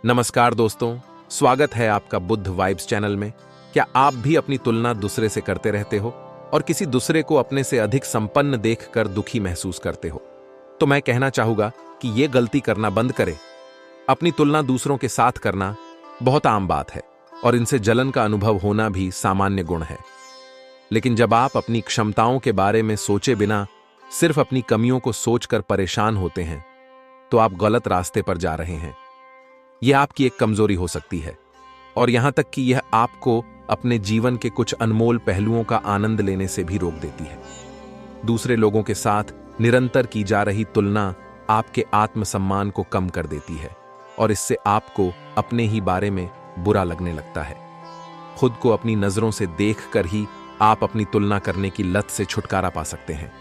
नमस्कार दोस्तों, स्वागत है आपका बुद्ध वाइब्स चैनल में। क्या आप भी अपनी तुलना दूसरे से करते रहते हो और किसी दूसरे को अपने से अधिक संपन्न देखकर दुखी महसूस करते हो? तो मैं कहना चाहूंगा कि ये गलती करना बंद करें। अपनी तुलना दूसरों के साथ करना बहुत आम बात है और इनसे जलन का अनुभव होना भी सामान्य गुण है। लेकिन जब आप अपनी क्षमताओं के बारे में सोचे बिना सिर्फ अपनी कमियों को सोचकर परेशान होते हैं, तो आप गलत रास्ते पर जा रहे हैं। यह आपकी एक कमजोरी हो सकती है और यहां तक कि यह आपको अपने जीवन के कुछ अनमोल पहलुओं का आनंद लेने से भी रोक देती है। दूसरे लोगों के साथ निरंतर की जा रही तुलना आपके आत्मसम्मान को कम कर देती है और इससे आपको अपने ही बारे में बुरा लगने लगता है। खुद को अपनी नजरों से देखकर ही आप अपनी तुलना करने की लत से छुटकारा पा सकते हैं।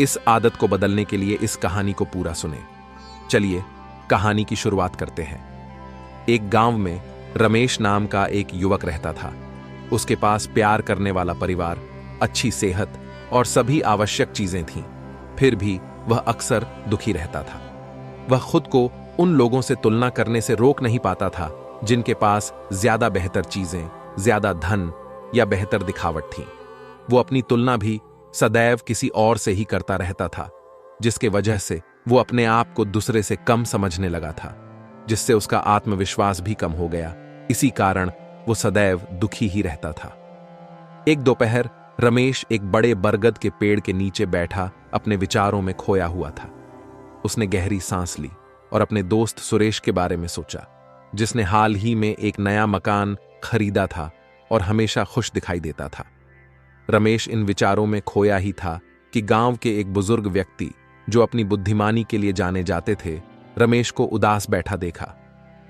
इस आदत को बदलने के लिए इस कहानी को पूरा सुनें। चलिए कहानी की शुरुआत करते हैं। एक गांव में रमेश नाम का एक युवक रहता था। उसके पास प्यार करने वाला परिवार, अच्छी सेहत और सभी आवश्यक चीजें थीं। फिर भी वह अक्सर दुखी रहता था। वह खुद को उन लोगों से तुलना करने से रोक नहीं पाता था जिनके पास ज्यादा बेहतर चीजें, ज्यादा धन या बेहतर दिखावट थी। वो अपनी तुलना भी सदैव किसी और से ही करता रहता था, जिसके वजह से वो अपने आप को दूसरे से कम समझने लगा था, जिससे उसका आत्मविश्वास भी कम हो गया। इसी कारण वो सदैव दुखी ही रहता था। एक दोपहर रमेश एक बड़े बरगद के पेड़ के नीचे बैठा अपने विचारों में खोया हुआ था। उसने गहरी सांस ली और अपने दोस्त सुरेश के बारे में सोचा, जिसने हाल ही में एक नया मकान खरीदा था और हमेशा खुश दिखाई देता था। रमेश इन विचारों में खोया ही था कि गांव के एक बुजुर्ग व्यक्ति, जो अपनी बुद्धिमानी के लिए जाने जाते थे, रमेश को उदास बैठा देखा।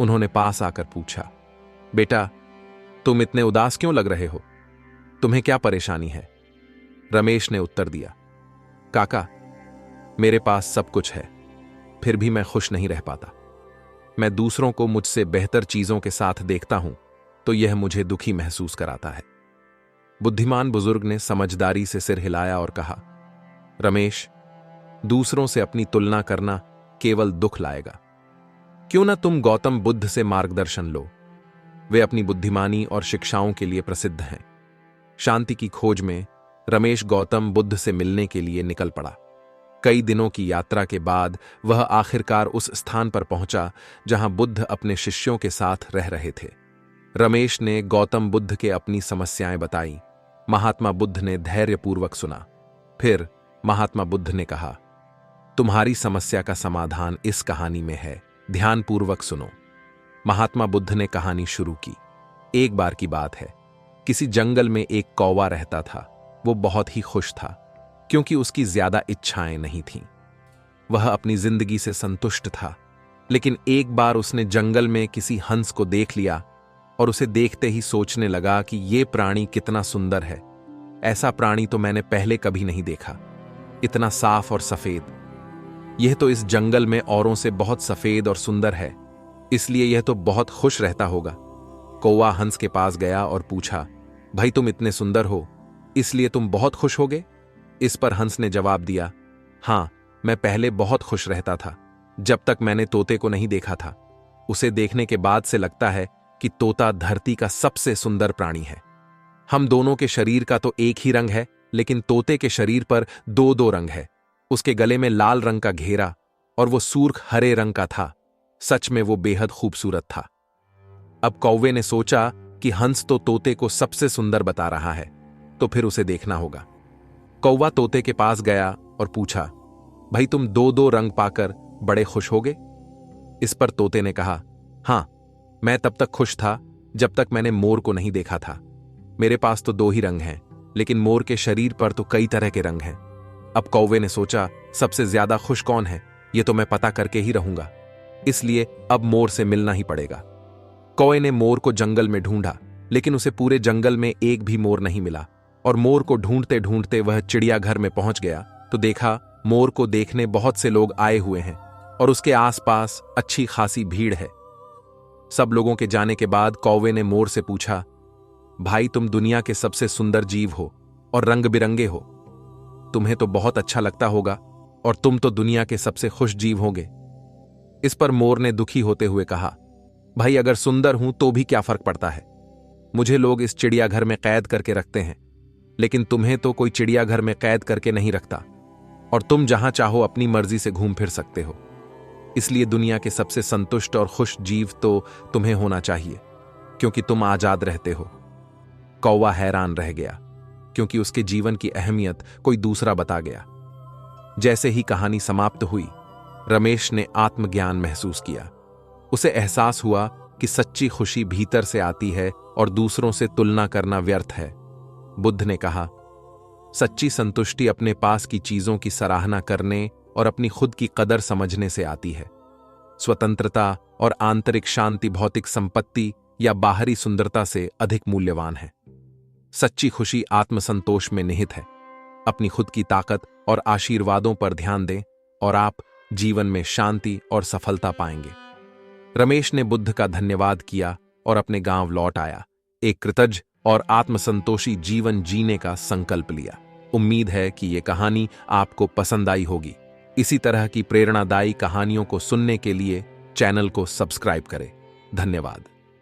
उन्होंने पास आकर पूछा, बेटा, तुम इतने उदास क्यों लग रहे हो? तुम्हें क्या परेशानी है? रमेश ने उत्तर दिया, काका, मेरे पास सब कुछ है, फिर भी मैं खुश नहीं रह पाता। मैं दूसरों को मुझसे बेहतर चीजों के साथ देखता हूं तो यह मुझे दुखी महसूस कराता है। बुद्धिमान बुजुर्ग ने समझदारी से सिर हिलाया और कहा, रमेश, दूसरों से अपनी तुलना करना केवल दुख लाएगा। क्यों ना तुम गौतम बुद्ध से मार्गदर्शन लो। वे अपनी बुद्धिमानी और शिक्षाओं के लिए प्रसिद्ध हैं। शांति की खोज में रमेश गौतम बुद्ध से मिलने के लिए निकल पड़ा। कई दिनों की यात्रा के बाद वह आखिरकार उस स्थान पर पहुंचा जहां बुद्ध अपने शिष्यों के साथ रह रहे थे। रमेश ने गौतम बुद्ध के अपनी समस्याएं बताई। महात्मा बुद्ध ने धैर्यपूर्वक सुना। फिर महात्मा बुद्ध ने कहा, तुम्हारी समस्या का समाधान इस कहानी में है, ध्यानपूर्वक सुनो। महात्मा बुद्ध ने कहानी शुरू की। एक बार की बात है, किसी जंगल में एक कौवा रहता था। वो बहुत ही खुश था क्योंकि उसकी ज्यादा इच्छाएं नहीं थीं। वह अपनी जिंदगी से संतुष्ट था। लेकिन एक बार उसने जंगल में किसी हंस को देख लिया और उसे देखते ही सोचने लगा कि ये प्राणी कितना सुंदर है। ऐसा प्राणी तो मैंने पहले कभी नहीं देखा, इतना साफ और सफेद। यह तो इस जंगल में औरों से बहुत सफेद और सुंदर है, इसलिए यह तो बहुत खुश रहता होगा। कौवा हंस के पास गया और पूछा, भाई, तुम इतने सुंदर हो, इसलिए तुम बहुत खुश होगे? इस पर हंस ने जवाब दिया, हां, मैं पहले बहुत खुश रहता था, जब तक मैंने तोते को नहीं देखा था। उसे देखने के बाद से लगता है कि तोता धरती का सबसे सुंदर प्राणी है। हम दोनों के शरीर का तो एक ही रंग है, लेकिन तोते के शरीर पर दो दो रंग है। उसके गले में लाल रंग का घेरा और वो सूर्ख हरे रंग का था। सच में वो बेहद खूबसूरत था। अब कौवे ने सोचा कि हंस तो तोते को सबसे सुंदर बता रहा है, तो फिर उसे देखना होगा। कौवा तोते के पास गया और पूछा, भाई, तुम दो दो रंग पाकर बड़े खुश होगे? इस पर तोते ने कहा, हां, मैं तब तक खुश था जब तक मैंने मोर को नहीं देखा था। मेरे पास तो दो ही रंग हैं, लेकिन मोर के शरीर पर तो कई तरह के रंग हैं। अब कौवे ने सोचा, सबसे ज्यादा खुश कौन है, यह तो मैं पता करके ही रहूंगा, इसलिए अब मोर से मिलना ही पड़ेगा। कौवे ने मोर को जंगल में ढूंढा, लेकिन उसे पूरे जंगल में एक भी मोर नहीं मिला। और मोर को ढूंढते ढूंढते वह चिड़ियाघर में पहुंच गया तो देखा मोर को देखने बहुत से लोग आए हुए हैं और उसके आसपास अच्छी खासी भीड़ है। सब लोगों के जाने के बाद कौवे ने मोर से पूछा, भाई, तुम दुनिया के सबसे सुंदर जीव हो और रंग बिरंगे हो, तुम्हें तो बहुत अच्छा लगता होगा और तुम तो दुनिया के सबसे खुश जीव होगे। इस पर मोर ने दुखी होते हुए कहा, भाई अगर सुंदर हूं तो भी क्या फर्क पड़ता है। मुझे लोग इस चिड़ियाघर में कैद करके रखते हैं, लेकिन तुम्हें तो कोई चिड़ियाघर में कैद करके नहीं रखता, और तुम जहां चाहो अपनी मर्जी से घूम फिर सकते हो। इसलिए दुनिया के सबसे संतुष्ट और खुश जीव तो तुम्हें होना चाहिए, क्योंकि तुम आजाद रहते हो। कौवा हैरान रह गया, क्योंकि उसके जीवन की अहमियत कोई दूसरा बता गया। जैसे ही कहानी समाप्त हुई, रमेश ने आत्मज्ञान महसूस किया। उसे एहसास हुआ कि सच्ची खुशी भीतर से आती है और दूसरों से तुलना करना व्यर्थ है। बुद्ध ने कहा, सच्ची संतुष्टि अपने पास की चीजों की सराहना करने और अपनी खुद की कदर समझने से आती है। स्वतंत्रता और आंतरिक शांति भौतिक संपत्ति या बाहरी सुंदरता से अधिक मूल्यवान है। सच्ची खुशी आत्मसंतोष में निहित है। अपनी खुद की ताकत और आशीर्वादों पर ध्यान दें और आप जीवन में शांति और सफलता पाएंगे। रमेश ने बुद्ध का धन्यवाद किया और अपने गांव लौट आया, एक कृतज्ञ और आत्मसंतोषी जीवन जीने का संकल्प लिया। उम्मीद है कि यह कहानी आपको पसंद आई होगी। इसी तरह की प्रेरणादायी कहानियों को सुनने के लिए चैनल को सब्सक्राइब करें। धन्यवाद।